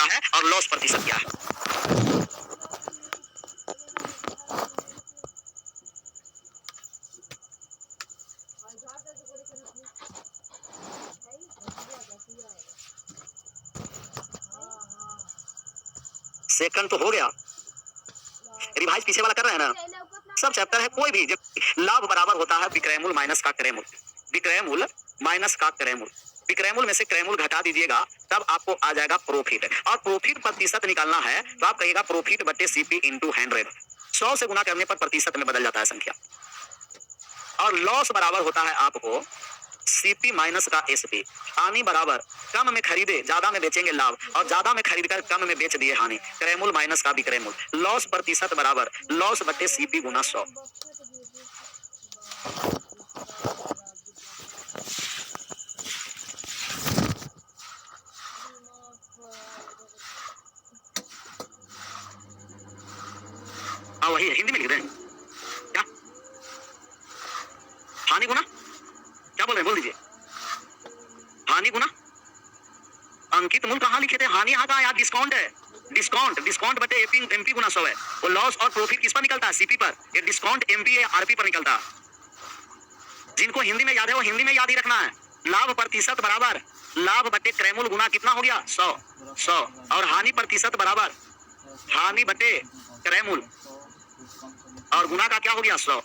है और लॉस प्रतिशत क्या है। सेकंड तो हो गया, रिवाइज पीछे वाला कर रहे हैं ना, सब चैप्टर है। कोई भी लाभ बराबर होता है विक्रय मूल्य माइनस का क्रय मूल्य, विक्रय मूल्य माइनस का क्रय मूल्य। विक्रय मूल्य में से क्रय मूल्य घटा दीजिएगा तब आपको आ जाएगा प्रॉफिट, और प्रॉफिट प्रतिशत निकालना है तो आप कहिएगा प्रॉफिट बटे सीपी इंटू 100। 100 से गुना करने पर प्रतिशत में बदल जाता है संख्या। और लॉस बराबर होता है आपको सीपी माइनस का एसपी। हानि बराबर कम में खरीदे ज्यादा में बेचेंगे लाभ, और ज्यादा में खरीदकर कम में बेच दिए हानि। क्रय मूल्य माइनस का विक्रय मूल्य। लॉस प्रतिशत बराबर लॉस बटे सीपी गुना 100। हाँ वही हिंदी में लिख रहे हैं क्या? हानि गुना क्या बोल रहे हैं, बोल दीजिए। हानि गुना अंकित मूल्य कहाँ लिखे थे? हानि यहाँ का यार डिस्काउंट है। डिस्काउंट डिस्काउंट बटे एमपी गुना 100 है। वो लॉस और प्रॉफिट किस पर निकलता है? सीपी पर। ये डिस्काउंट एमपी या आरपी पर निकलता है। जिनको हिंदी में याद है वो हिंदी में याद ही रखना है। लाभ प्रतिशत बराबर लाभ बटे क्रय मूल्य गुना कितना हो गया? 100। और हानि प्रतिशत बराबर हानि बटे क्रय मूल्य, और गुना का क्या हो गया? 100।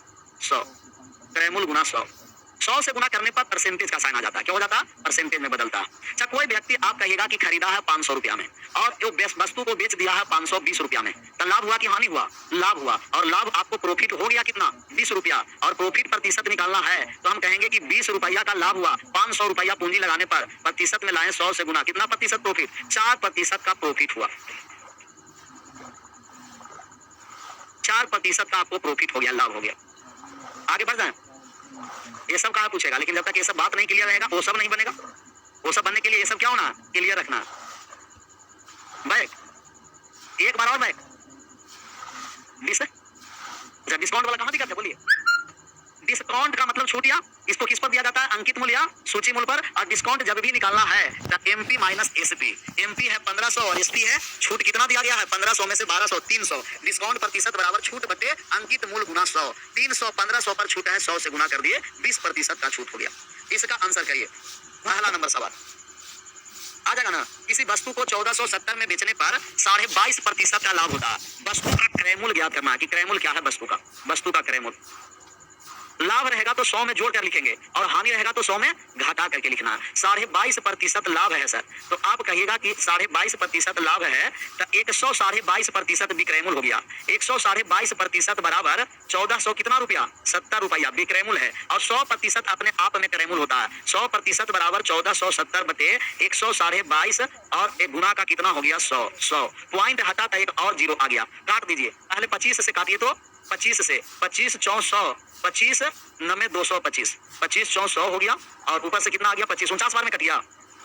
क्रय मूल्य गुना 100 से गुना करने पर परसेंटेज का साइन आ जाता है। क्या हो जाता है? परसेंटेज में बदलता है। अच्छा, कोई व्यक्ति आप कहिएगा कि खरीदा है 500 रुपया में और जो वस्तु को बेच दिया है 520 रुपया में, तो लाभ हुआ कि हानि हुआ? लाभ हुआ। और लाभ आपको प्रॉफिट हो गया कितना? 20 रुपया। और प्रॉफिट प्रतिशत निकालना है तो हम कहेंगे कि 20 रुपया का लाभ हुआ, 500 रुपया पूंजी लगाने पर प्रतिशत में लाए 100 से गुना, कितना प्रतिशत प्रॉफिट? 4% का प्रॉफिट हुआ। 4% का आपको प्रॉफिट हो गया, लाभ हो गया। आगे बढ़ जाए। ये सब कहाँ पूछेगा, लेकिन जब तक ये सब बात नहीं क्लियर रहेगा वो सब नहीं बनेगा। वो सब बनने के लिए ये सब क्या होना? क्लियर रखना। बैक एक बार और बैक। डिस्काउंट वाला कहाँ दिखा था? बोलिए। डिस्काउंट का मतलब छूट, या इसको किस पर दिया जाता है? अंकित मूल्य या सूची मूल्य पर। और डिस्काउंट जब भी निकालना है तो एमपी माइनस एसपी। एमपी है 1500 और एसपी है छूट। कितना दिया गया है? 1500 में से 1200, 300। डिस्काउंट प्रतिशत बराबर छूट बटे अंकित मूल्य गुना 100। 300 1500 पर छूट है, 100 से गुना कर दिए, 20% का छूट हो गया। इसका आंसर करिए। पहला नंबर सवाल आ जाएगा ना। किसी वस्तु को 1470 में बेचने पर 22.5% का लाभ होता है। वस्तु का क्रय मूल्य ज्ञात करना है कि क्रय मूल्य क्या है वस्तु का क्रय मूल्य। लाभ रहेगा तो 100 में जोड़ कर लिखेंगे, और हानि रहेगा तो 100 में घटा करके लिखना है। 22.5% लाभ है सर, तो आप कहिएगा कि 22.5% लाभ है तो 122.5% विक्रय मूल्य हो गया। 122.5% बराबर 1400 कितना रुपया? 70 रुपया विक्रय मूल्य है, और 100% अपने आप में क्रय मूल्य होता है। 100% बराबर 1470 बटे 122, और एक गुना का कितना हो गया? 100। पॉइंट हटा तो एक और जीरो आ गया, काट दीजिए। पहले 25 से काटिए तो 25 से 25 400, 25 9 225, 25 400 हो गया, और ऊपर से कितना आ गया? 25 49 बार में कट गया,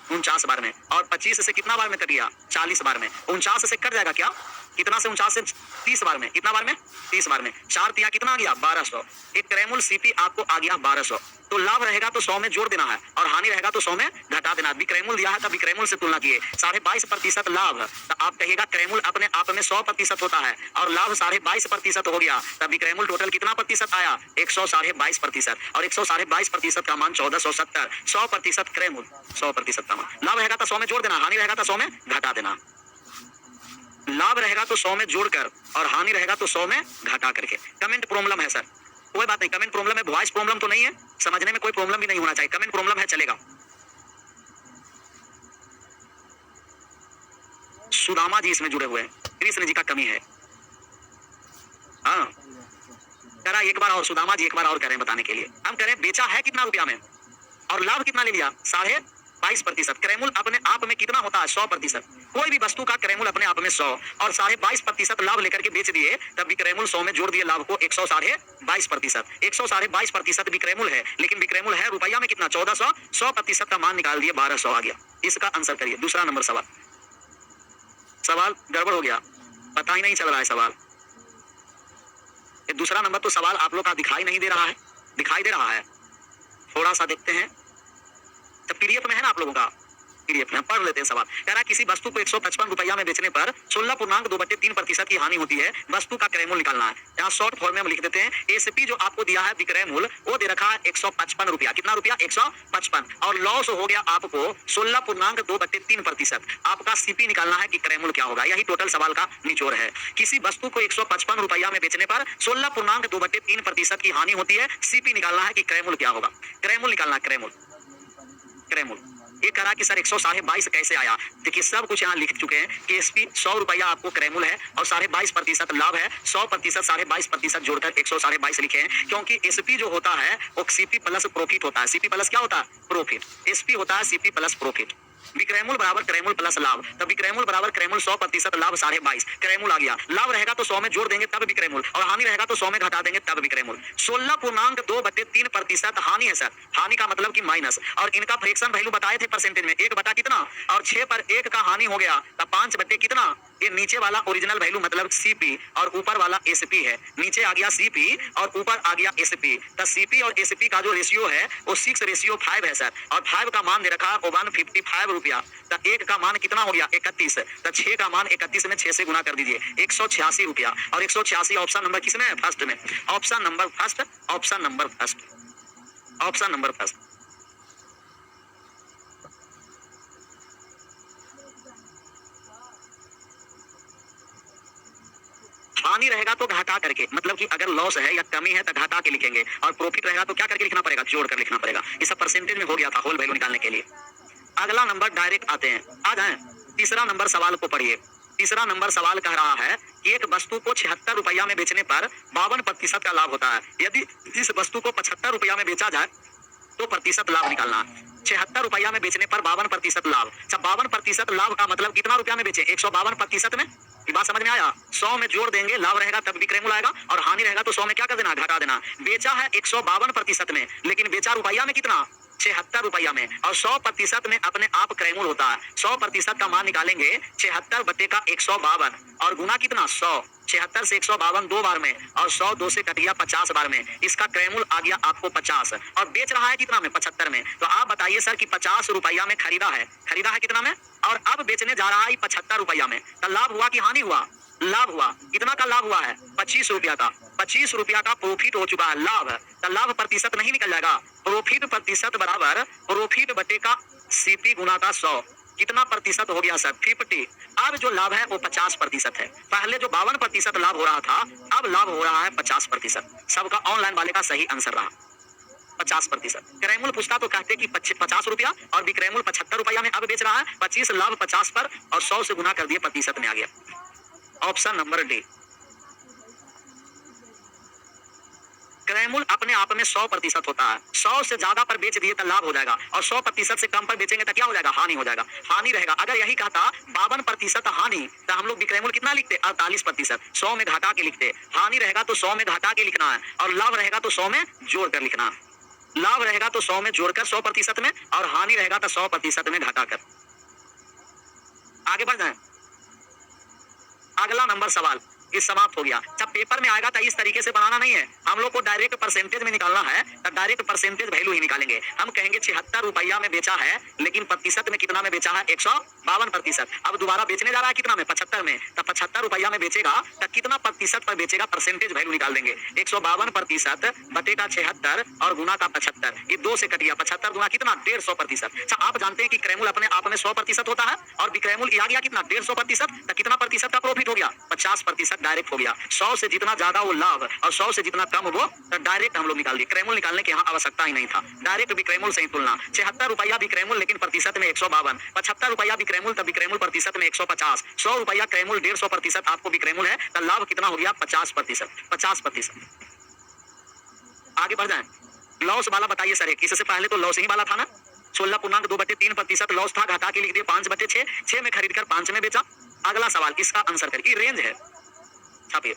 49 बार में। और 25 से कितना बार में कट गया? 40 बार में। 49 से कट जाएगा क्या? कितना से? 49 से 30 बार में। कितना बार में? 30 बार में। 4 तिया कितना आ गया? 1200। एक क्रय मूल्य सीपी आपको आ गया 1200। तो लाभ रहेगा तो 100 में जोड़ देना है, और हानि रहेगा तो 100 में घटा देना है। विक्रय मूल्य दिया है तब विक्रय मूल्य से तुलना किए। 22.5% लाभ, तो आप कहिएगा क्रय मूल्य अपने आप में 100% होता है, और लाभ 22.5% हो गया, तब विक्रय मूल्य टोटल कितना प्रतिशत आया? 122%। और 122% का मान 1470। 100% क्रय मूल्य, 100% का मान। लाभ रहेगा तो 100 में जोड़ देना, हानि रहेगा तो 100 में घटा देना। लाभ रहेगा तो 100 में जोड़कर, और हानि रहेगा तो 100 में घटा करके। कमेंट प्रॉब्लम है सर? कोई बात नहीं, कमेंट प्रॉब्लम है, वॉइस प्रॉब्लम तो नहीं है, समझने में कोई प्रॉब्लम भी नहीं होना चाहिए। कमेंट प्रॉब्लम है चलेगा। सुदामा जी इसमें जुड़े हुए हैं, कृष्ण जी का कमी है। हाँ करा एक बार और, सुदामा जी एक बार और करें बताने के लिए। हम करें बेचा है कितना रुपया में, और लाभ कितना ले लिया? 22.5%। क्रय मूल्य अपने आप में कितना होता है? 100%। कोई भी वस्तु का क्रय मूल्य अपने आप में 100, और 22.5% लाभ लेकर के बेच दिए, तब विक्रय मूल्य 100 में जोड़ दिए लाभ को 122%। 122% विक्रय मूल्य है, लेकिन विक्रय मूल्य है रुपया में कितना? 1400। 100% का मान निकाल दिए, 1200 आ गया। इसका आंसर करिए। दूसरा नंबर सवाल। सवाल गड़बड़ हो गया, पता ही नहीं चल रहा है सवाल। दूसरा नंबर तो सवाल आप लोग का दिखाई नहीं दे रहा है, दिखाई दे रहा है? थोड़ा सा देखते हैं, तो पीडीएफ में है ना आप लोगों का? पीडीएफ में पढ़ लेते हैं सवाल। कह रहा है किसी वस्तु को 155 रुपया में बेचने पर 16.2/3% की हानि होती है, वस्तु का क्रय मूल्य निकालना है। यहाँ शॉर्ट फॉर्म में हम लिख देते हैं, एसपी जो आपको दिया है विक्रय मूल्य वो दे रखा है 155 रुपया। कितना रुपया? 155, और लॉस हो गया आपको 16.2/3%। आपका सीपी निकालना है कि क्रय मूल्य क्या होगा। यही टोटल सवाल का निचोड़ है। किसी वस्तु को 155 रुपया में बेचने पर 16.2/3% की हानि होती है, सीपी निकालना है कि क्रय मूल्य क्या होगा। क्रय मूल्य निकालना, क्रय मूल्य। ये करा कि सर 122.5 कैसे आया? देखिए सब कुछ यहाँ लिख चुके हैं कि एसपी 100 रुपया आपको क्रय मूल्य है और 22.5% लाभ है। 100% 22.5% जोड़कर 122.5 लिखे हैं, क्योंकि एसपी जो होता है वो सीपी प्लस प्रॉफिट होता है। सीपी प्लस क्या होता है? प्रॉफिट। एसपी होता है सीपी प्लस प्रॉफिट। विक्रय मूल्य बराबर क्रय मूल्य प्लस लाभ, तब विक्रय मूल्य बराबर क्रय मूल्य 100% लाभ 22.5, क्रय मूल्य आ गया। लाभ रहेगा तो 100 में जोड़ देंगे तब विक्रय मूल्य, और हानि रहेगा तो 100 में घटा देंगे तब विक्रय मूल्य। 16.2/3% हानि है सर। हानि का मतलब कि माइनस, और इनका फ्रैक्शन वैल्यू बताए थे परसेंटेज में 1 बटा कितना, और 6 पर 1 का हानि हो गया तब 5 बटे कितना। ये नीचे वाला ओरिजिनल वैल्यू मतलब सीपी और ऊपर वाला एसपी है। नीचे आ गया सीपी और ऊपर आ गया एसपी। तो सीपी और एसपी का जो रेशियो है वो 6:5 है सर, और 5 का मान दे रखा है 155 रुपया। तो 1 का मान कितना हो गया? 31। तो 6 का मान 31 में 6 से गुना कर दीजिए, 186 रुपया। और 186 ऑप्शन नंबर किसमें है? फर्स्ट में। Option number first, option number first, option number first. हानि रहेगा तो घटा करके, मतलब कि अगर लॉस है या कमी है तो घटा के लिखेंगे, और प्रॉफिट रहेगा तो क्या करके लिखना पड़ेगा? जोड़ कर लिखना पड़ेगा। ये सब परसेंटेज में हो गया था होल वैल्यू निकालने के लिए। अगला नंबर डायरेक्ट आते हैं, आ जाए। तीसरा नंबर सवाल को पढ़िए। तीसरा नंबर सवाल कह रहा है कि एक वस्तु को 76 रुपया में बेचने पर 52% का लाभ होता है। यदि इस वस्तु को 75 रुपया में बेचा जाए तो प्रतिशत लाभ निकालना है। 76 रुपया में बेचने पर 52% लाभ। 52% लाभ का मतलब कितना रुपया में बेचे? 152% में। ये बात समझ में आया? 100 में जोड़ देंगे, लाभ रहेगा तब विक्रय मूल्य आएगा, और हानि रहेगा तो 100 में क्या कर देना? घटा देना। बेचा है 152% में, लेकिन बेचा रुपया में कितना? 76 रुपया में, और 100% में अपने आप क्रय मूल्य होता है। 100% का मान निकालेंगे 76 बटे का 152, और गुना कितना? 100। 76 से 152 दो बार में, और 100 2 से कट गया 50 बार में। इसका क्रय मूल्य आ गया आपको 50, और बेच रहा है कितना में? 75 में। तो आप बताइए सर कि 50 रुपया में खरीदा है कितना में, और अब बेचने जा रहा है 75 रुपया में। तो लाभ हुआ कि हानि हुआ? लाभ हुआ। कितना का लाभ हुआ है? 25 रुपया का। 25 रुपया का प्रॉफिट हो चुका है, लाभ। तो लाभ प्रतिशत नहीं निकल जाएगा? प्रॉफिट प्रतिशत बराबर प्रॉफिट बटे का सीपी गुना का 100। कितना प्रतिशत हो गया सर? 50। अब जो लाभ है वो 50% है। पहले जो 52% लाभ हो रहा था, अब लाभ हो रहा है 50%। सबका ऑनलाइन वाले का सही आंसर रहा 50%। क्रय मूल्य पूछता तो कहते कि 50 रुपया, और विक्रय मूल्य 75 रुपया में अब बेच रहा है। 25 लाभ 50 पर, और 100 से गुना कर दिए, प्रतिशत में आ गया। Option number D. क्रय मूल्य अपने आप में 100% होता है। 100 से ज्यादा पर बेच दिए तो लाभ हो जाएगा, और 100% से कम पर बेचेंगे तो क्या हो जाएगा? हानि हो जाएगा। हानि रहेगा। अगर यही कहता 52% हानि, तो हम लोग विक्रय मूल्य कितना लिखते? 48%। 100 में घटा के लिखते। हानि रहेगा तो 100 में घटा के लिखना है, और लाभ रहेगा तो 100 में जोड़ कर लिखना है। लाभ रहेगा तो 100 में जोड़कर 100% में, और हानि रहेगा तो 100% में घटाकर। आगे बढ़ जाए। अगला नंबर सवाल इस समाप्त हो गया। जब पेपर में आएगा तो इस तरीके से बनाना नहीं है, हम लोग को डायरेक्ट परसेंटेज में निकालना है। तो डायरेक्ट परसेंटेज वैल्यू ही निकालेंगे। हम कहेंगे 76 रुपया में बेचा है, लेकिन प्रतिशत में कितना में बेचा है? 152%। अब दोबारा बेचने जा रहा है कितना में? 75 में। तो 75 रुपया में बेचेगा तो कितना प्रतिशत पर बेचेगा? परसेंटेज वैल्यू निकाल देंगे। 152% बटे का 76 और गुना का 75। ये 2 से कट गया। 75 गुना कितना? 150%। अच्छा, आप जानते हैं कि क्रय मूल्य अपने आप में 100% होता है, और विक्रय मूल्य आ गया कितना? 150%। तो कितना प्रतिशत का प्रॉफिट हो गया? 50% डायरेक्ट हो गया। 100 से जितना ज्यादा वो लाभ, और 100 से जितना कम वो, तो डायरेक्ट हम लोग निकाल दिए। क्रय मूल्य निकालने की यहाँ आवश्यकता ही नहीं था, डायरेक्ट विक्रय मूल्य से ही तुलना। 76 रुपया विक्रय मूल्य, लेकिन प्रतिशत में 152। 75 रुपया विक्रय मूल्य, तब विक्रय मूल्य प्रतिशत में 150। 100 रुपया क्रय मूल्य, 150% आपको विक्रय मूल्य है, तो लाभ कितना हो गया? 50%। 50%। आगे बढ़ जाए। लॉस वाला बताइए सर। इससे पहले तो लॉस ही वाला था ना। 16.2/3% लॉस था, घटा के लिख दिए 5/6। 6 में खरीद कर 5 में बेचा। अगला सवाल, इसका आंसर करिए। रेंज है, छापिए।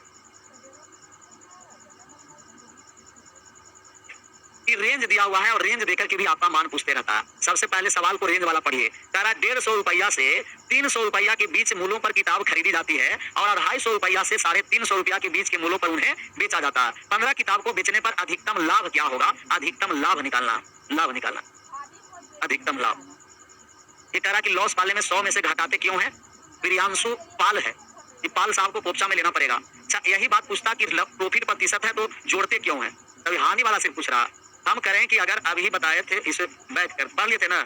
रेंज दिया हुआ है, और रेंज देकर के भी आपका मान पूछते रहता है। सबसे पहले सवाल को रेंज वाला पढ़िए। कह रहा है 150 रुपया से 300 रुपया के बीच मूल्यों पर किताब खरीदी जाती है, और 250 रुपया से 350 रुपया के बीच के मूल्यों पर उन्हें बेचा जाता है। 15 किताब को बेचने पर अधिकतम लाभ क्या होगा? अधिकतम लाभ निकालना। लाभ निकालना, अधिकतम लाभ। ये कह रहा कि लॉस वाले में 100 में से घटाते क्यों है? प्रियांशु पाल है, ये पाल साहब को पोपचा में लेना पड़ेगा। अच्छा यही बात पूछता कि प्रॉफिट प्रतिशत है तो जोड़ते क्यों है? तभी हानि वाला सिर्फ पूछ रहा। हम करें कि अगर अभी बताए थे, इसे बैठ कर पढ़ लेते ना,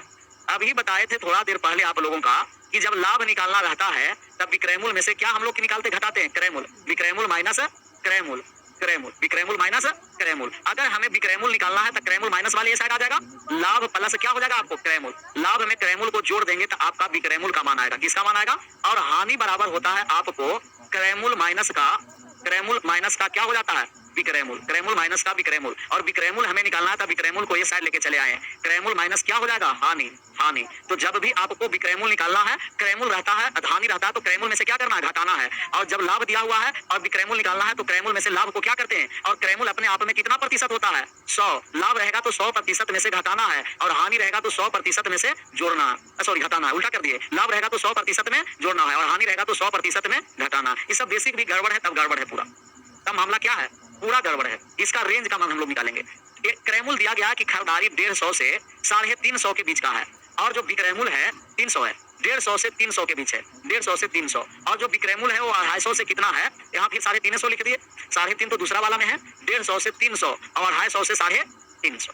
अभी बताए थे थोड़ा देर पहले आप लोगों का कि जब लाभ निकालना रहता है तब विक्रयमूल में से क्या हम लोग निकालते घटाते हैं? क्रयमूल। विक्रयमूल माइनस क्रयमूल, क्रयमूल, विक्रयमूल माइनस क्रयमूल। अगर हमें विक्रयमूल निकालना है तो क्रयमूल माइनस वाले ये साइड आ जाएगा, लाभ प्लस क्या हो जाएगा आपको? क्रयमूल। लाभ में क्रयमूल को जोड़ देंगे तो आपका विक्रयमूल का मान आएगा। किसका मान आएगा? और हानि बराबर होता है आपको क्रयमूल माइनस का, क्रयमूल माइनस का क्या हो जाता है? विक्रयमूल। क्रयमूल माइनस का विक्रयमूल, और विक्रयमूल हमें निकालना है तो विक्रयमूल को ये साइड लेके चले आए। क्रयमूल माइनस क्या हो जाएगा? हानि। हानि। तो जब भी आपको विक्रयमूल निकालना है, क्रयमूल रहता है, हानि रहता है, तो क्रयमूल में से क्या करना है? घटाना है। और जब लाभ दिया हुआ है और विक्रयमूल निकालना है तो क्रयमूल में से लाभ को क्या करते हैं? और क्रयमूल अपने आप में कितना प्रतिशत होता है? 100। लाभ रहेगा तो 100% में से घटाना है, और हानि रहेगा तो 100% में से जोड़ना, सॉरी घटाना है, उल्टा कर दिए। लाभ रहेगा तो 100% में जोड़ना है, और हानि रहेगा तो 100% में घटाना। ये सब बेसिक भी गड़बड़ है, तब गड़बड़ है पूरा, तब मामला क्या है? पूरा गड़बड़ है। इसका रेंज का मान हम लोग निकालेंगे। एक क्रयमूल दिया गया कि खरीदारी 150 से 350 के बीच का है, और जो विक्रयमूल है 300 है। 150 से 300 के बीच है, 150 से 300, और जो विक्रयमूल है वो 250 से कितना है? यहाँ फिर 350 लिख दिए। 350 तो दूसरा वाला में है, 150 से 300 और 250 से 350।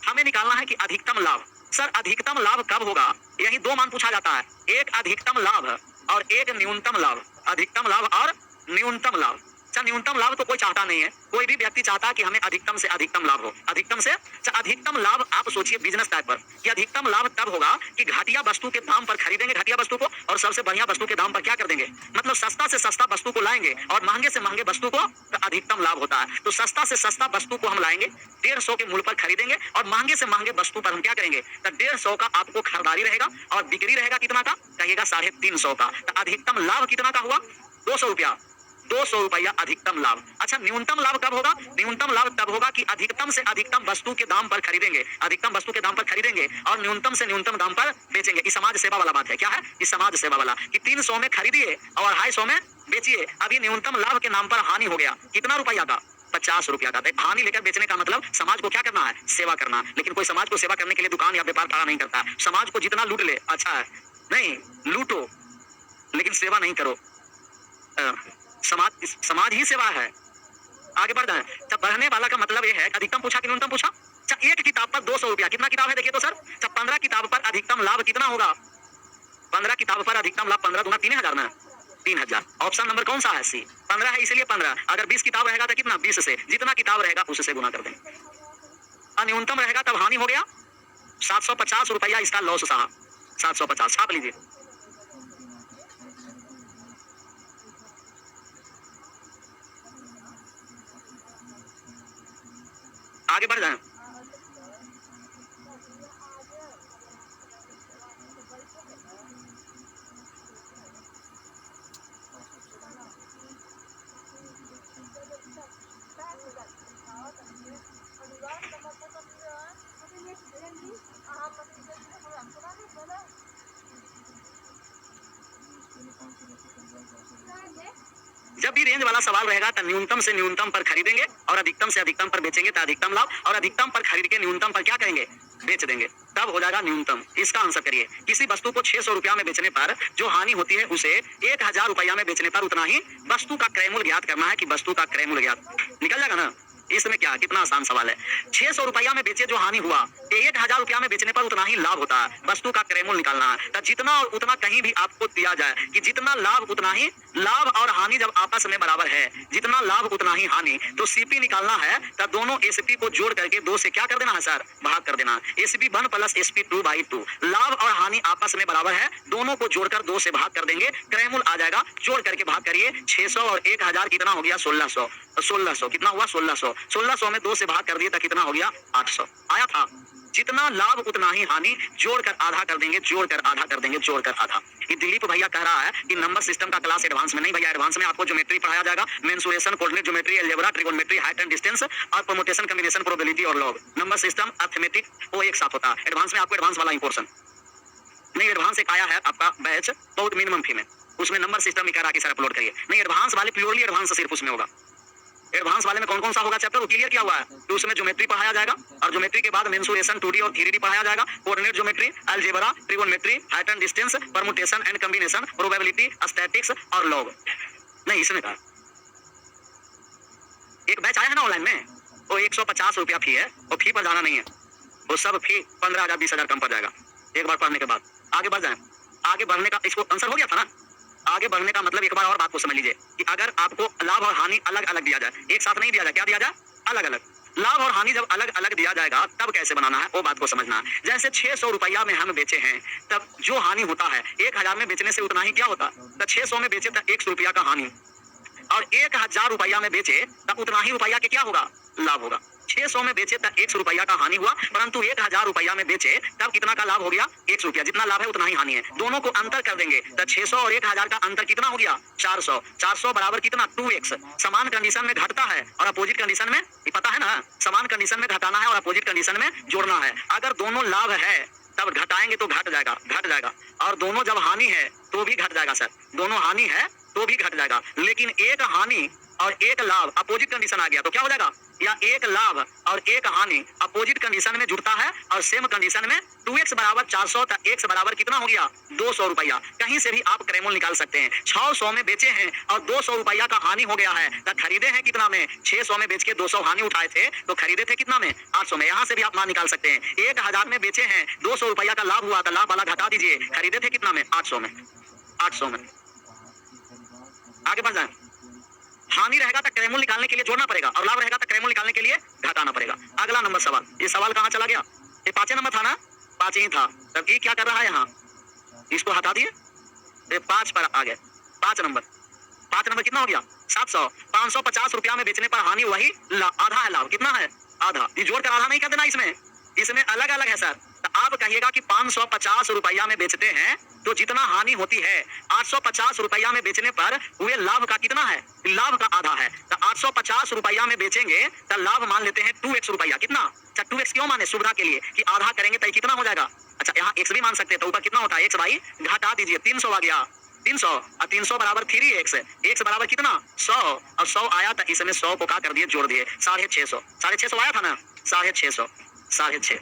हमें निकालना है कि अधिकतम लाभ। सर अधिकतम लाभ कब होगा? यही दो मान पूछा जाता है, एक अधिकतम लाभ और एक न्यूनतम लाभ। अधिकतम लाभ और न्यूनतम लाभ। अच्छा न्यूनतम लाभ तो कोई चाहता नहीं है, कोई भी व्यक्ति चाहता है कि हमें अधिकतम से अधिकतम लाभ हो, अधिकतम से। अच्छा अधिकतम लाभ आप सोचिए बिजनेस टाइप पर कि अधिकतम लाभ तब होगा कि घटिया वस्तु के दाम पर खरीदेंगे घटिया वस्तु को, और सबसे बढ़िया वस्तु के दाम पर क्या कर देंगे? मतलब सस्ता से सस्ता वस्तु को लाएंगे और महंगे से महंगे वस्तु को, तो अधिकतम लाभ होता है। तो सस्ता से सस्ता वस्तु को हम लाएंगे, 150 के मूल्य पर खरीदेंगे, और महंगे से महंगे वस्तु पर हम क्या करेंगे? तो 150 का आपको खरीदारी रहेगा, और बिक्री रहेगा कितना का? कहिएगा 350 का। तो अधिकतम लाभ कितना का हुआ? 200 रुपया। 200 रुपया अधिकतम लाभ। अच्छा न्यूनतम लाभ कब होगा? न्यूनतम लाभ तब होगा कि अधिकतम से अधिकतम वस्तु के दाम पर खरीदेंगे, अधिकतम वस्तु के दाम पर खरीदेंगे और न्यूनतम से न्यूनतम दाम पर बेचेंगे। इस समाज सेवा वाला बात है। क्या है? इस समाज सेवा वाला कि 300 में खरीदिए और 250 में बेचिए। अभी न्यूनतम लाभ के नाम पर हानि हो गया, कितना रुपया का? 50 रुपया का। हानि लेकर बेचने का मतलब समाज को क्या करना है? सेवा करना। लेकिन कोई समाज को सेवा करने के लिए दुकान या व्यापार खड़ा नहीं करता। समाज को जितना लूट ले अच्छा है, नहीं लूटो लेकिन सेवा नहीं करो। समाज ही सेवा है। आगे बढ़ जाए। जब बढ़ने वाला का मतलब ये है, अधिकतम पूछा कि न्यूनतम पूछा? अच्छा एक किताब पर 200 रुपया, कितना किताब है देखिए तो सर? जब 15 किताब पर अधिकतम लाभ कितना होगा? 15 किताब पर अधिकतम लाभ 15 दूना 3000 ना, 3000। ऑप्शन नंबर कौन सा है? सी। 15 है इसलिए 15। अगर 20 किताब रहेगा तो कितना? 20 से, जितना किताब रहेगा उससे गुना कर देंगे। न्यूनतम रहेगा तब हानि हो गया 750 रुपया, इसका लॉस साहब 750 छाप लीजिए। आगे बढ़ जाए। जब भी रेंज वाला सवाल रहेगा तो न्यूनतम से न्यूनतम पर खरीदेंगे और अधिकतम से अधिकतम पर बेचेंगे तो अधिकतम लाभ, और अधिकतम पर खरीद के न्यूनतम पर क्या करेंगे? बेच देंगे, तब हो जाएगा न्यूनतम। इसका आंसर करिए। किसी वस्तु को 600 रुपया में बेचने पर जो हानि होती है उसे 1000 रुपया में बेचने पर उतना ही वस्तु का क्रयमूल्य ज्ञात करना है। कि वस्तु का क्रयमूल्य ज्ञात निकल जाएगा ना? इसमें क्या, कितना आसान सवाल है। 600 रुपया में बेचे जो हानि हुआ, 1000 रुपया में बेचने पर उतना ही लाभ होता है। वस्तु का क्रयमूल्य निकालना है। तो जितना और उतना कहीं भी आपको दिया जाए कि जितना लाभ उतना ही लाभ, और हानि जब आपस में बराबर है, जितना लाभ उतना ही हानि, तो सीपी निकालना है तो दोनों एसपी को जोड़ करके 2 से क्या कर देना है सर? भाग कर देना। SP 1 plus SP 2/2। लाभ और हानि आपस में बराबर है, दोनों को जोड़कर 2 से भाग कर देंगे, क्रयमूल्य आ जाएगा। जोड़ करके भाग करिए। 600 और 1000 कितना हो गया? 1600। 1600 कितना हुआ? 1600। 1600 में 2 से भाग कर दिए तो कितना हो गया? 800 आया था। जितना लाभ उतना ही हानि, जोड़कर आधा कर देंगे, जोड़कर आधा कर देंगे, जोड़कर आधा। ये दिलीप भैया कह रहा है कि नंबर सिस्टम का क्लास एडवांस में नहीं भैया, एडवांस में आपको ज्योमेट्री पढ़ाया जाएगा, mensuration, coordinate geometry, algebra, trigonometry, height and distance और परमुटेशन, कॉम्बिनेशन, प्रोबेबिलिटी और लॉग। नंबर सिस्टम, अर्थमेटिक वो एक साथ होता है। एडवांस में आपको एडवांस वाला ही पोर्शन नहीं। एडवांस एक आया है आपका बैच बहुत मिनिमम फी में, उसमें नंबर सिस्टम ही कह रहा कि सर अपलोड करिए। नहीं एडवांस वाले प्योरली एडवांस सिर्फ उसमें होगा। एडवांस वाले में कौन कौन सा होगा चैप्टर वो क्लियर किया हुआ है, तो उसमें ज्योमेट्री पढ़ाया जाएगा और ज्योमेट्री के बाद मेंसुरेशन 2D और 3D पढ़ाया जाएगा, coordinate geometry, algebra, trigonometry, height and distance, permutation and combination, probability, statics और लॉग। नहीं इसने कहा एक बैच आया है ना ऑनलाइन में, वो 150 रुपया फी है, वो फी पर जाना नहीं है, वो सब फी 15,000 20,000 कम पड़ जाएगा एक बार पढ़ने के बाद। आगे बढ़ जाए, आगे बढ़ने का इसको आंसर हो गया था ना। आगे बढ़ने का मतलब एक बार और बात को समझ लीजिए कि अगर आपको लाभ और हानि अलग अलग दिया जाए, एक साथ नहीं दिया जाए, क्या दिया जाए, अलग अलग। लाभ और हानि जब अलग अलग दिया जाएगा तब कैसे बनाना है वो बात को समझना है। जैसे 600 रुपया में हम बेचे हैं तब जो हानि होता है 1000 में बेचने से उतना ही क्या होता, तो 600 में बेचे तो 100 रुपया का हानि, और 1000 रुपया में बेचे तब उतना ही रुपया के क्या होगा, लाभ होगा। 600 में बेचे तब 100 रुपया का हानि हुआ, परंतु 1000 रुपया में बेचे तब कितना का लाभ हो गया, 100 रुपया। जितना लाभ है उतना ही हानि है, दोनों को अंतर कर देंगे तो 600 और 1000 का अंतर कितना हो गया, 400। 400 बराबर कितना, 2x। समान कंडीशन में घटता है और अपोजिट कंडीशन में, ये पता है ना, समान कंडीशन में घटाना है और अपोजिट कंडीशन में जोड़ना है। अगर दोनों लाभ है तब घटाएंगे तो घट जाएगा, और दोनों जब हानि है तो भी घट जाएगा सर, दोनों हानि है तो भी घट जाएगा। लेकिन एक हानि और एक लाभ अपोजिट कंडीशन आ गया तो क्या हो जाएगा, या एक लाभ और एक हानि अपोजिट कंडीशन में जुड़ता है और सेम कंडीशन में 2x बराबर 400 तो x बराबर कितना हो गया, 200 रुपया। कहीं से भी आप क्रैमोल निकाल सकते हैं। 600 में बेचे हैं और 200 रुपया का हानि हो गया है तो खरीदे हैं कितना में, 600 में बेच के 200 हानि उठाए थे तो खरीदे थे कितना में, 800 में। यहाँ से भी आप मान निकाल सकते हैं। 1000 में बेचे हैं, 200 रुपया का लाभ हुआ तो लाभ वाला घटा दीजिए, खरीदे थे कितना में, 800 में। 800 में आगे बढ़ जाए। हानि रहेगा तो क्रैमोल निकालने के लिए जोड़ना पड़ेगा और लाभ रहेगा तो क्रैमोल निकालने के लिए घटाना पड़ेगा। अगला नंबर सवाल, ये सवाल कहाँ चला गया, ये 5 नंबर था ना, 5 ही था, तब ये क्या कर रहा है यहाँ, इसको हटा दिए, ये 5 पर आ गए। 5 नंबर कितना हो गया, 700। 550 रुपया में बेचने पर हानि वही आधा है, लाभ कितना है, आधा। ये जोड़ कर आधा नहीं कर देना, इसमें अलग अलग है सर। तो आप कहिएगा कि 550 रुपया में बेचते हैं तो जितना हानि होती है 850 रुपया में बेचने पर हुए लाभ का कितना है, लाभ का आधा है। तो 850 रुपया में बेचेंगे तो लाभ मान लेते हैं 2x रुपया, कितना, 2x क्यों माने, सुविधा के लिए कि आधा करेंगे तो कितना हो जाएगा। अच्छा यहाँ x भी मान सकते हैं तो ऊपर कितना होता है, x भाई घटा दीजिए, 300 आ गया, 300 और 300 बराबर 3x, x बराबर कितना 100, और 100 आया था, इसमें 100 को क्या कर दिए, जोड़ दिए, 650। 650 आया था ना, 650, 650।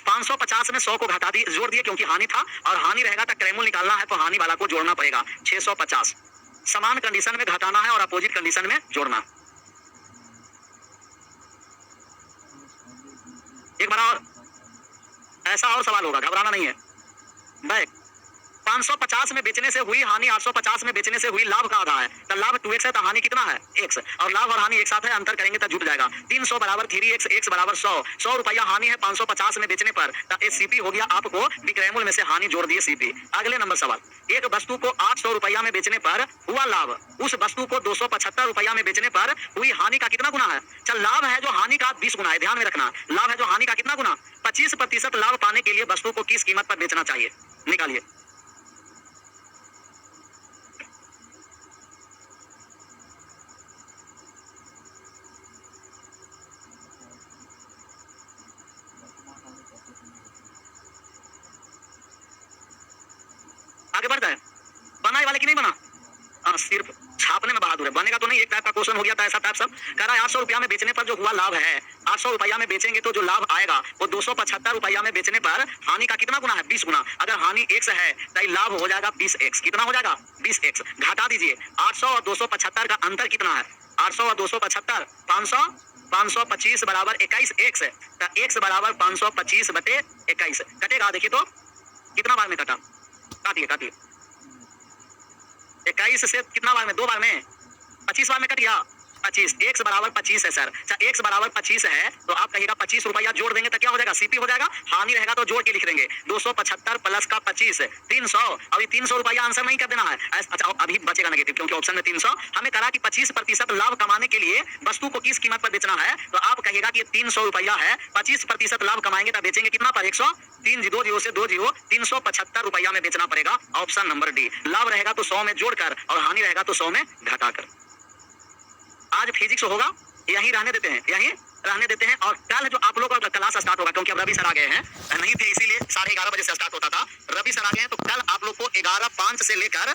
550 में 100 को घटा दिए, जोड़ दिए क्योंकि हानि था, और हानि रहेगा तो क्रैमोल निकालना है तो हानि वाला को जोड़ना पड़ेगा। 650 समान कंडीशन में घटाना है और अपोजिट कंडीशन में जोड़ना। एक बार और ऐसा और सवाल होगा, घबराना नहीं है। बैक 550 में बेचने से हुई हानि 850 में बेचने से हुई लाभ का आधा है, तो लाभ 2x है तो हानि कितना है, x, और लाभ और हानि एक साथ है, अंतर करेंगे तो जुट जाएगा। 300 बराबर 3x, x बराबर 100। 100 रुपया हानि है 550 में बेचने पर, तो ये सीपी हो गया, आपको विक्रयमूल्य में से हानि जोड़ दिए सीपी। अगले नंबर सवाल, एक वस्तु को 800 रुपया में बेचने पर हुआ लाभ, उस वस्तु को 275 रुपया में बेचने पर हुई हानि का कितना गुना है। चल लाभ है जो हानि का 20 गुना है, ध्यान में रखना, लाभ है जो हानि का कितना गुना, 25% लाभ पाने के लिए वस्तु को किस कीमत पर बेचना चाहिए, निकालिए। आगे बढ़ता है, बनाए वाले की नहीं बना, सिर्फ छापने में बहादुर है, बनेगा तो नहीं। एक टाइप का क्वेश्चन हो गया था ऐसा टाइप सब कह रहा है 800 रुपया में बेचने पर जो हुआ लाभ है, 800 रुपया में बेचेंगे तो जो लाभ आएगा वो 275 रुपया में बेचने पर हानि का कितना गुना है, 20 गुना। अगर हानि x है तो लाभ हो जाएगा 20x, कितना हो जाएगा 20x, घटा दीजिए। 800 और 275 का अंतर कितना है, 800 और 275 500, 525 बराबर 21x, तो x बराबर 525 बटे 21 कटेगा, देखिए तो कितना बार में कटा, काटिए 21 से कितना बार में, 2 बार में, 25 बार में कट गया, 25, x बराबर 25 है सर। अच्छा x बराबर 25 है तो आप कहिएगा 25 रुपया जोड़ देंगे तो क्या हो जाएगा, सीपी हो जाएगा। हानि रहेगा तो जोड़ के लिख देंगे, 275 प्लस का 25 300। अभी 300 रुपया आंसर नहीं कर देना है। अच्छा अभी बचेगा नेगेटिव क्योंकि ऑप्शन में 300 हमें करा कि 25% लाभ कमाने के लिए वस्तु को किस कीमत पर बेचना है, तो आप कहिएगा कि 300 रुपया है, 25% लाभ कमाएंगे तो बेचेंगे कितना पर, 103, 2 0 से 2 0, 375 रुपया में बेचना पड़ेगा। Option number D. लाभ रहेगा तो 100 में जोड़कर और हानि रहेगा तो 100 में घटाकर। आज फिजिक्स होगा, यहीं रहने देते हैं, और कल जो आप लोगों का क्लास स्टार्ट होगा, क्योंकि अब रवि सर आ गए हैं, नहीं थे इसीलिए 11:30 बजे से स्टार्ट होता था, रवि सर आ गए हैं तो कल आप लोग को 11:05 से लेकर